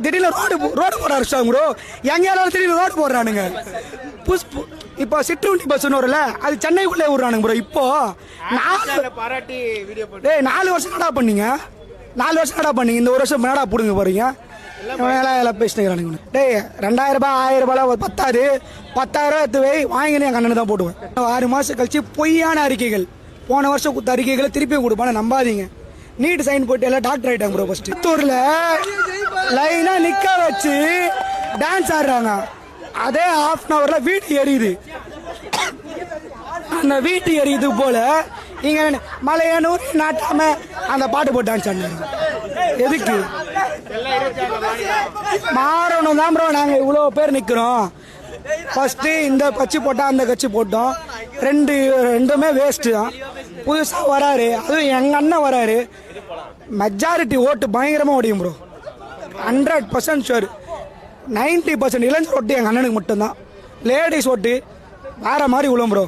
திடீர்னு ரோடு போட ஆரம்பிச்சாங்க ப்ரோ. எங்கேயாலும் திடீர்னு ரோடு போடுறானுங்க. இப்போ சிற்றுண்டி பஸ்ன்னு வரல, அது சென்னைக்குள்ளே விடுறானுங்க ப்ரோ. இப்போ 4 வருஷம் என்னடா பண்ணீங்க? 4 வருஷம் என்னடா பண்ணீங்க? இந்த ஒரு வருஷம் என்னடா பிடுங்க போறீங்க? எல்லாம் பேசினுக்கிறானுங்க. டேய் 2000 ரூபாய் 1000 ரூபாய் 10,000 எடுத்து வை வாங்கினு என் கண்ணனை தான் போடுவேன். 6 மாதம் கழிச்சு பொய்யான அறிக்கைகள், போன வருஷம் கொடுத்த அறிக்கைகளை திருப்பியும் கொடுப்பான நம்பாதீங்க. நீட் சைன் போட்டு எல்லாம் டாக்டர் ஆகிட்டாங்க ப்ரோ. ஃபர்ஸ்ட் சித்தூரில் லைனாக நிற்க வச்சு டான்ஸ் ஆடுறாங்க. அதே ½ அன் ஹவரில் வீட்டு எரியுது. அந்த வீட்டு எரியுது போல இங்கே மலையனூர் நாட்டாம அந்த பாட்டு போட்டு டான்ஸ் ஆடுறாங்க. எதுக்கு மாறணும் தான் ப்ரோ. நாங்கள் இவ்வளோ பேர் நிற்கிறோம். ஃபர்ஸ்ட்டு இந்த கட்சி போட்டால் அந்த கட்சி போட்டோம். ரெண்டுமே வேஸ்ட்டு தான். புதுசாக வராரு, அதுவும் எங்கள் அண்ணன் வராரு. மெஜாரிட்டி ஓட்டு பயங்கரமாக ஓடியும் ப்ரோ. 100% ஷுர். 90% இளைஞர் ஓட்டு எங்கள் அண்ணனுக்கு மட்டும்தான். லேடிஸ் ஓட்டு வேற மாதிரி விழும் ப்ரோ.